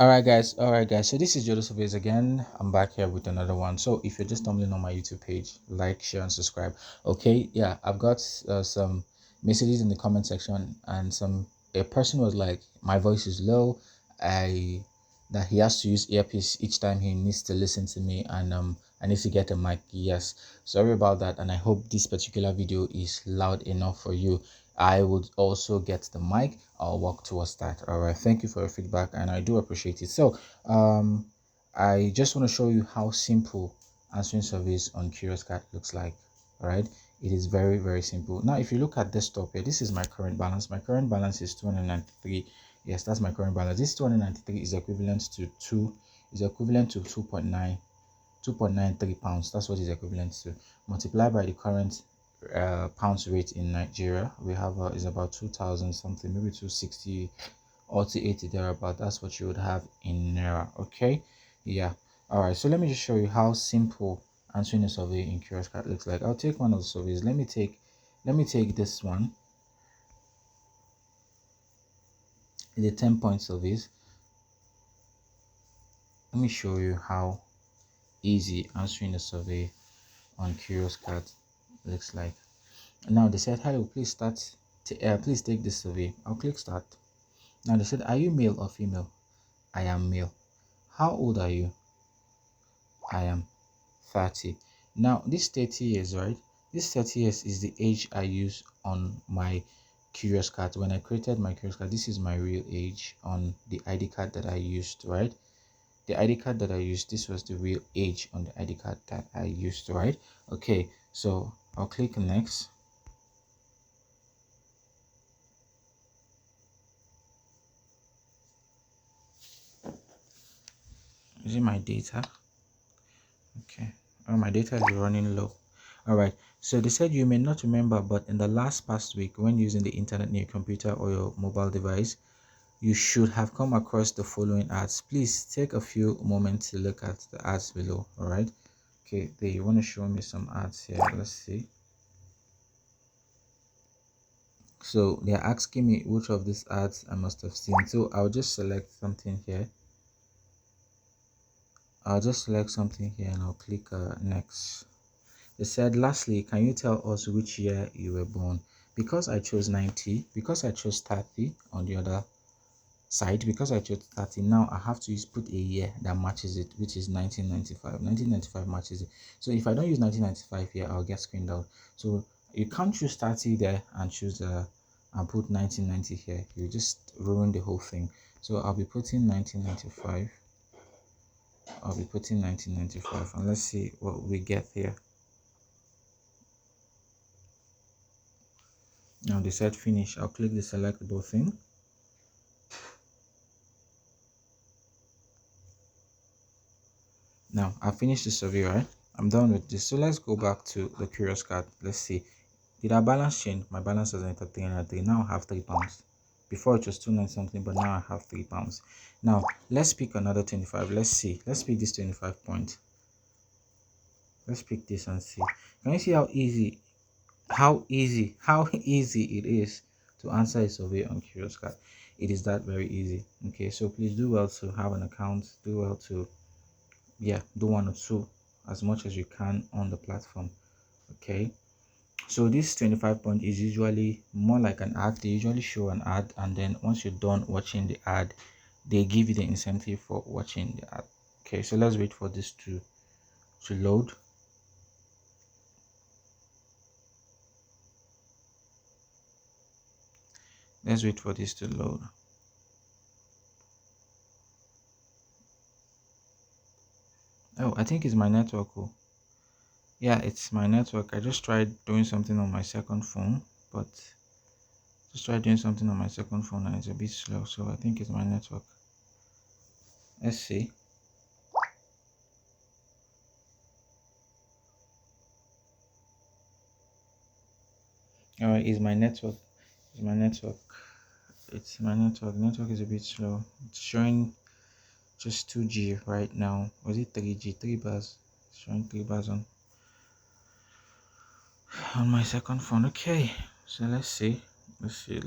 All right guys, so this is Jodo Surveys again. I'm back here with another one. So if you're just stumbling on my YouTube page, like, share and subscribe. Okay, yeah, I've got some messages in the comment section, and a person was like, my voice is low, I that he has to use earpiece each time he needs to listen to me, and I need to get a mic. Yes, sorry about that, and I hope this particular video is loud enough for you. I would also get the mic. I'll work towards that. All right, thank you for your feedback, and I do appreciate it. So um I just want to show you how simple answering surveys on Curious Cat looks like. All right, it is very, very simple. Now if you look at desktop here, this is my current balance. My current balance is 293. Yes, that's my current balance. This 293 is equivalent to 2.93 pounds. That's what is equivalent to. Multiplied by the current pounds rate in Nigeria, we have is about 2000 something, maybe 260 or 280 thereabout. That's what you would have in naira. Okay, yeah. All right, so let me just show you how simple answering a survey in Curious Cat looks like. I'll take one of the surveys. Let me take this one, the 10-point surveys. Let me show you how easy answering a survey on Curious Cat looks like. Now they said, hello, please take this survey. I'll click start. Now they said, are you male or female? I am male. How old are you? I am 30. Now this 30 years, right? This 30 years is the age I use on my Curious Card. When I created my Curious Card, this is my real age on the ID card that I used, right? The ID card that I used, this was the real age on the ID card that I used, right? Okay, so I'll click next. Is it my data? Okay. Oh, my data is running low. All right. So they said you may not remember, but in the past week, when using the internet in your computer or your mobile device, you should have come across the following ads. Please take a few moments to look at the ads below. All right. Okay. They want to show me some ads here. Let's see. So they're asking me which of these ads I must have seen. So I'll just select something here. And I'll click next. They said, lastly, can you tell us which year you were born? Because I chose 90, because I chose 30 on the other side, because I chose 30, now I have to put a year that matches it, which is 1995. 1995 matches it. So if I don't use 1995 here, I'll get screened out. So you can't choose 30 there and choose and put 1990 here. You just ruin the whole thing. So I'll be putting 1995. I'll be putting 1995, and let's see what we get here. Now they said finish. I'll click the selectable thing. Now I finished the survey, right? I'm done with this. So let's go back to the Curious Card. Let's see. Did our balance change? My balance has entered 303. Now I have £3. Before it was 290 something, but now I have £3. Now let's pick another 25. Let's see. Let's pick this 25 point. Let's pick this and see. Can you see how easy it is to answer a survey on Curious Card? It is that very easy. Okay, so please do well to have an account. Do well to do one or two as much as you can on the platform. Okay, so this 25 point is usually more like an ad. They usually show an ad, and then once you're done watching the ad, they give you the incentive for watching the ad. Okay, so let's wait for this to load. Let's wait for this to load. Oh, I think it's my network. Oh, yeah, it's my network. I just tried doing something on my second phone, but and it's a bit slow, so I think it's my network. Let's see. All right, is my network. Is my network. It's my network. Network is a bit slow. It's showing just 2G right now. Was it 3G? 3 bars. It's showing 3 bars on my second phone. Okay, so let's see. Let's see.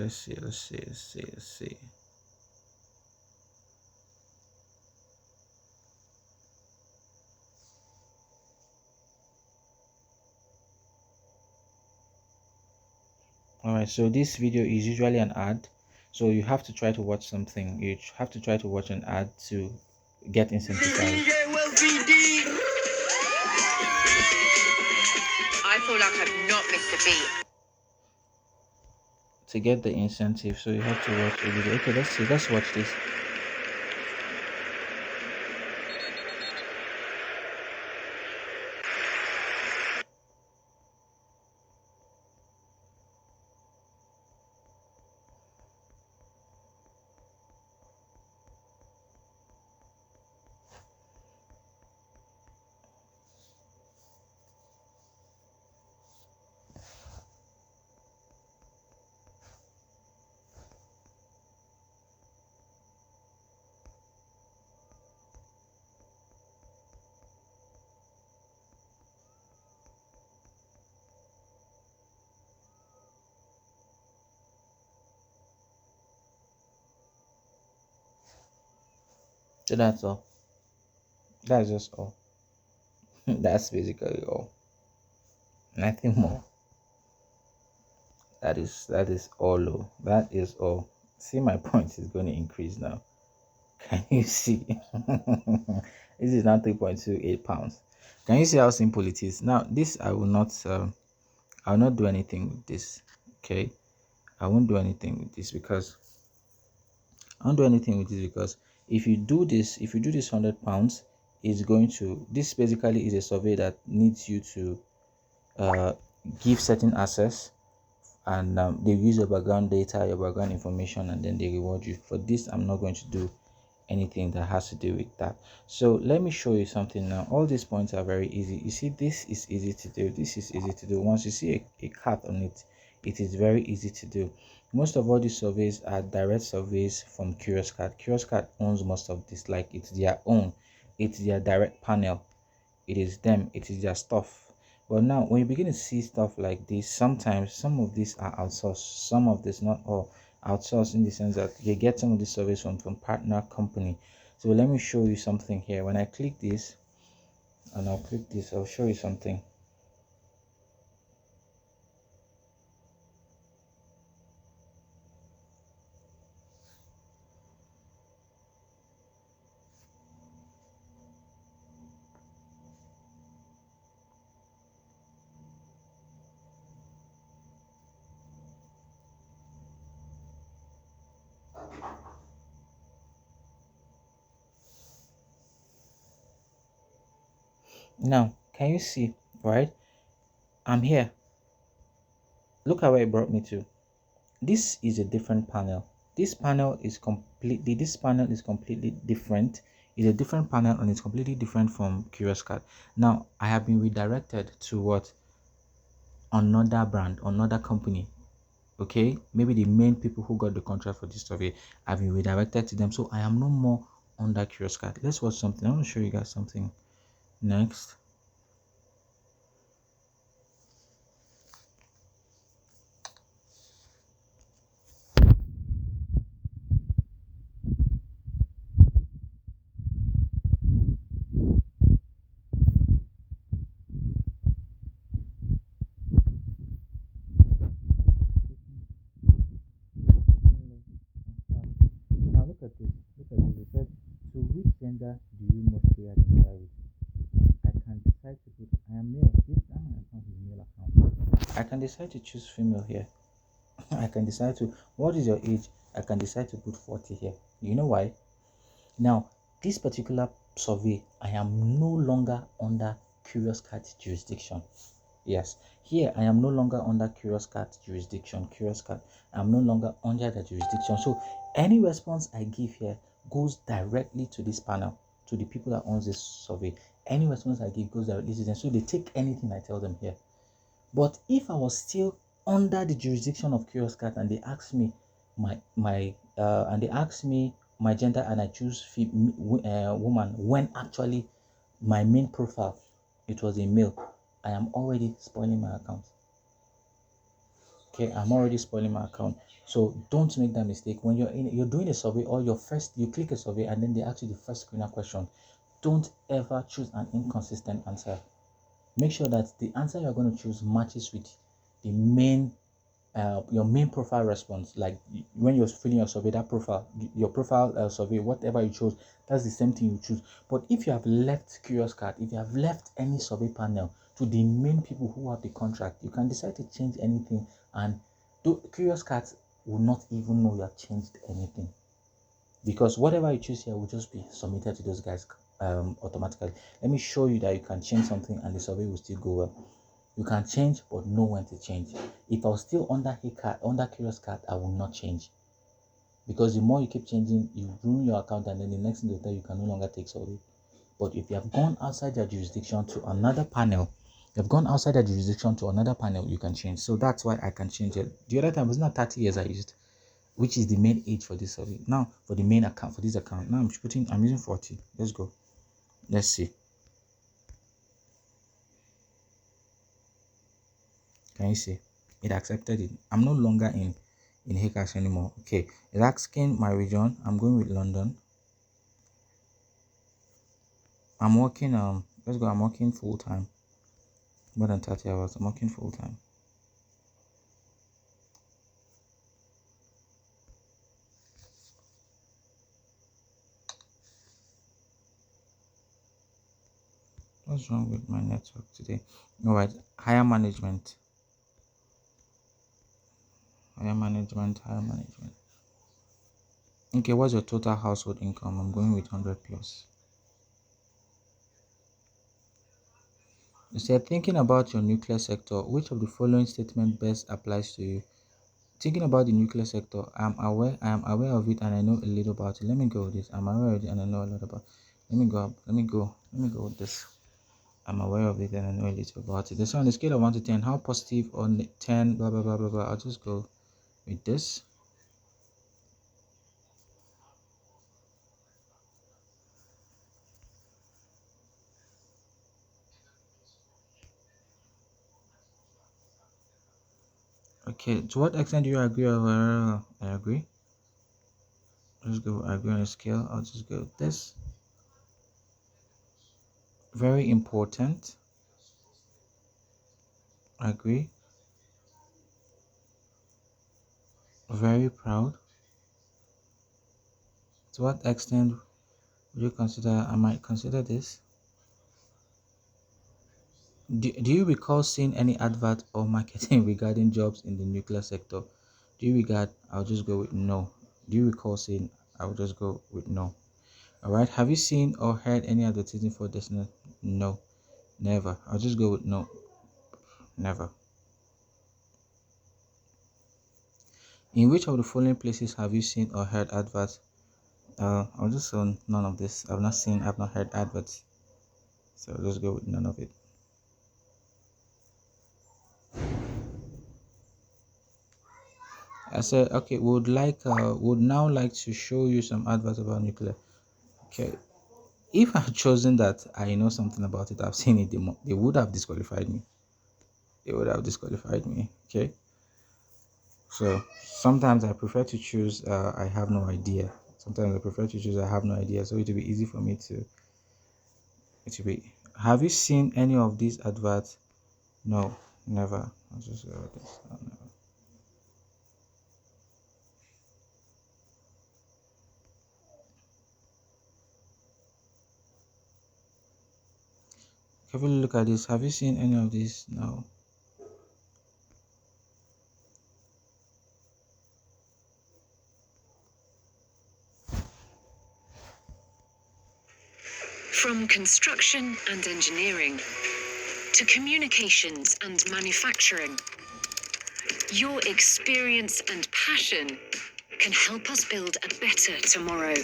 All right, so this video is usually an ad, so you have to try to watch something. You have to try to watch an ad to get incentivized. I feel like I've not missed a beat. To get the incentive, so you have to watch a video. Okay, let's see. Let's watch this. So that's all. That's just all. That's basically all. Nothing more. That is all. Oh. That is all. See, my point is going to increase now. Can you see? This is now 3.28 pounds. Can you see how simple it is? Now, this I will not do anything with this. Okay, I won't do anything with this because I won't do anything with this because if you do this £100, it's going to. This basically is a survey that needs you to uh, give certain access, and they use your background data, your background information, and then they reward you for this. I'm not going to do anything that has to do with that. So let me show you something now. All these points are very easy. You see, this is easy to do. This is easy to do. Once you see a cat on it, it is very easy to do. Most of all these surveys are direct surveys from Curious. Curious owns most of this, like it's their own, it's their direct panel, it is them, it is their stuff. But now when you begin to see stuff like this, sometimes some of these are outsourced, some of this, not all, outsourced, in the sense that they get some of these surveys from partner company. So let me show you something here. When I click this, and I'll click this, I'll show you something. Now can you see, right? I'm here. Look at where it brought me to. This is a different panel. This panel is completely different. It's a different panel and it's completely different from Curious. Now I have been redirected to what? Another brand, another company. Okay, maybe the main people who got the contract for this survey have been redirected to them, so I am no more under Curious. Let's watch something. I want to show you guys something next. Now look at this. Look at this. It said, to which gender do you mostly identify with? I can decide to put I am male. This my account is male account. I can decide to choose female here. I can decide to, what is your age? I can decide to put 40 here. You know why? Now, this particular survey, I am no longer under Curious jurisdiction. Yes, here I am no longer under Curious jurisdiction. I'm no longer under the jurisdiction. So any response I give here goes directly to this panel, to the people that owns this survey. Any response I give goes directly to them. So they take anything I tell them here. But if I was still under the jurisdiction of Curious and they ask me my gender and I choose woman, when actually my main profile it was a male, I am already spoiling my account. Okay, I'm already spoiling my account. So don't make that mistake when you're doing a survey, or you click a survey and then they ask you the first screener question. Don't ever choose an inconsistent answer. Make sure that the answer you're going to choose matches with the main your main profile response, like when you're filling your survey, that profile, your profile survey, whatever you chose, that's the same thing you choose. But if you have left Curious card, if you have left any survey panel to the main people who have the contract, you can decide to change anything, and Curious cards will not even know you have changed anything, because whatever you choose here will just be submitted to those guys automatically. Let me show you that you can change something and the survey will still go well. You can change but know when to change. If I was still under a card, under Curious card, I will not change, because the more you keep changing, you ruin your account, and then the next thing they'll tell you can no longer take survey. But if you have gone outside your jurisdiction to another panel, you can change. So that's why I can change it. The other time was not 30 years I used, which is the main age for this survey. Now for the main account, for this account, now I'm using 40. Let's go. Let's see. Can you see? It accepted it. I'm no longer in Hackass anymore. Okay, it's asking my region. I'm going with London. I'm working let's go. I'm working full time, more than 30 hours. I'm working full time. What's wrong with my network today? All right, higher management. Higher management. Okay, what's your total household income? I'm going with 100 plus. You said, thinking about your nuclear sector, which of the following statement best applies to you? Thinking about the nuclear sector, I am aware of it and I know a little about it. Let me go with this. I'm aware of it and I know a lot about it. Let me go with this. I'm aware of it and I know a little about it. This on the scale of 1 to 10, how positive on 10, blah blah blah blah blah. I'll just go with this. Okay, to what extent do you agree? I agree. Let's go. I agree on a scale. I'll just go with this. Very important. Agree. Very proud. To what extent would you consider? I might consider this. Do you recall seeing any advert or marketing regarding jobs in the nuclear sector? Do you regard? I'll just go with no. Do you recall seeing? I'll just go with no. All right. Have you seen or heard any advertising for this? No, never. I'll just go with no, never. In which of the following places have you seen or heard adverts? I'll just say none of this. I've not heard adverts. So I'll just go with none of it. I said, okay, would now like to show you some adverts about nuclear. Okay, if I've chosen that I know something about it, I've seen it, they would have disqualified me. Okay, so sometimes I prefer to choose. I have no idea. Sometimes I prefer to choose. I have no idea. So it will be easy for me to. It will be. Have you seen any of these adverts? No, never. I'll just go with this. No, never. Have a look at this. Have you seen any of these? No. From construction and engineering to communications and manufacturing, your experience and passion can help us build a better tomorrow.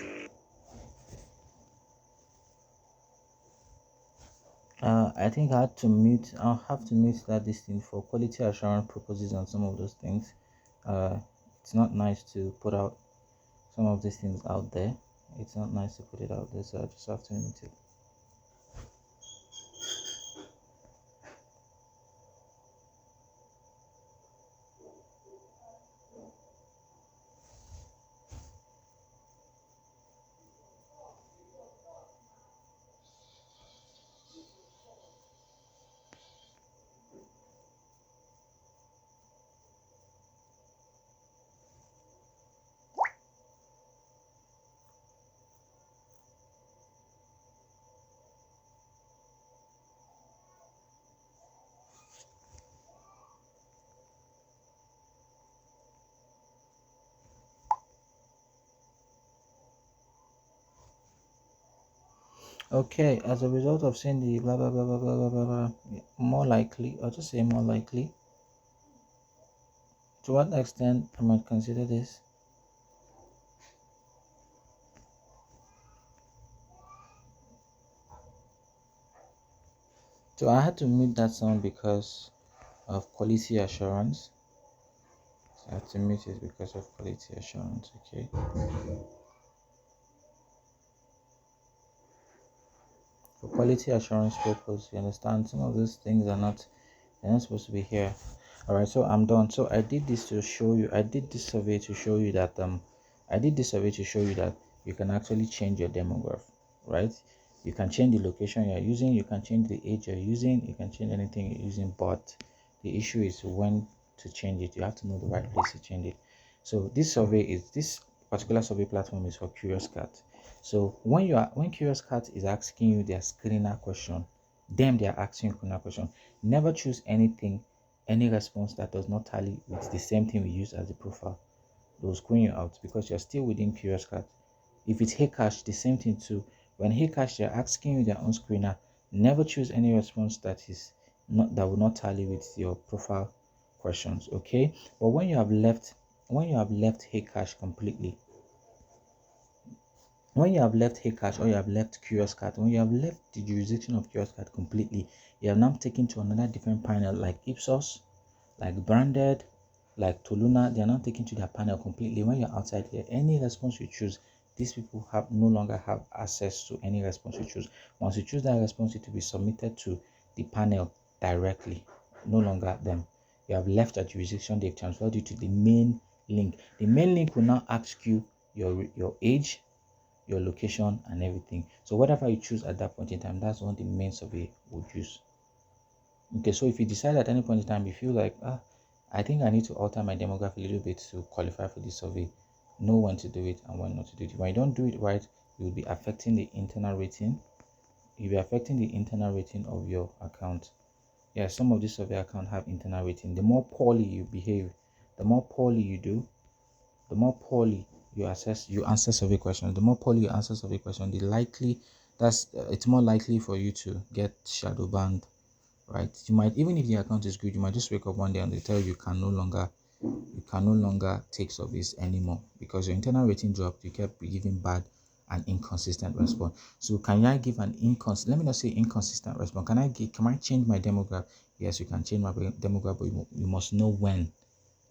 I think I had to mute. I'll have to mute that this thing for quality assurance purposes and some of those things. Uh, it's not nice to put out some of these things out there. It's not nice to put it out there, so I just have to mute it. Okay, as a result of seeing the blah blah blah blah blah blah blah, blah, more likely, or just say more likely, to what extent I might consider this? So I had to mute that sound because of quality assurance. So I had to mute it because of quality assurance. Okay. For quality assurance purpose, you understand some of those things are not, they're not supposed to be here. All right, so I'm done. So I did this to show you, I did this survey to show you that I did this survey to show you that you can actually change your demograph, right? You can change the location you're using, you can change the age you're using, you can change anything you're using, but the issue is when to change it. You have to know the right place to change it. So this particular survey platform is for Curious Cat. So when Curious Cat is asking you their screener question, them they are asking you screener question. Never choose any response that does not tally with the same thing we use as the profile. They'll screen you out because you're still within Curious Cat. If it's Heycash, the same thing too. When Heycash they're asking you their own screener, never choose any response that will not tally with your profile questions. Okay, but when you have left Heycash completely, when you have left Heycash or you have left Curious Cat, when you have left the jurisdiction of Curious Cat completely, you have now taken to another different panel like Ipsos, like Branded, like Toluna. They are now taken to their panel completely. When you're outside here, any response you choose, these people have no longer have access to any response you choose. Once you choose that response, it will be submitted to the panel directly, no longer them. You have left that jurisdiction, they've transferred you to the main link. The main link will now ask you your age, your location, and everything. So whatever you choose at that point in time, that's what the main survey would use. Okay, so if you decide at any point in time you feel like I think I need to alter my demographic a little bit to qualify for this survey, know when to do it and when not to do it. When you don't do it right, you'll be affecting the internal rating. You'll be affecting the internal rating of your account. Yeah, some of these survey accounts have internal rating. The more poorly you behave, the more poorly you do, the more poorly you answer survey questions, the more poorly you answer survey questions, the likely it's more likely for you to get shadow banned, right? You might, even if the account is good, you might just wake up one day and they tell you you can no longer take service anymore because your internal rating dropped. You kept giving bad and inconsistent response. So can I give an let me not say inconsistent response. Can I change my demograph? Yes, you can change my demograph, but you must know when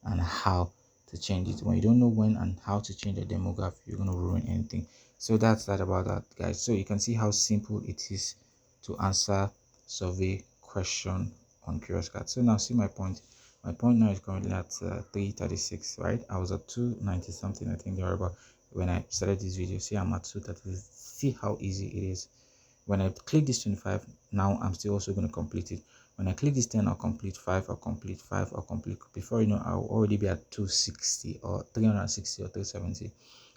and how to change it. When you don't know when and how to change the demograph, you're going to ruin anything. So that's that about that, guys. So you can see how simple it is to answer survey question on Curious Cat. So now see my point. My point now is currently at 336, right? I was at 290 something, I think they were about when I started this video. See, I'm at 230. See how easy it is. When I click this 25, now I'm still also going to complete it. When I click this 10, I'll complete 5, I'll complete 5, I'll complete. Before you know, I'll already be at 260 or 360 or 370.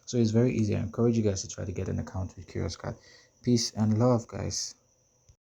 So it's very easy. I encourage you guys to try to get an account with Curious Cat. Peace and love, guys.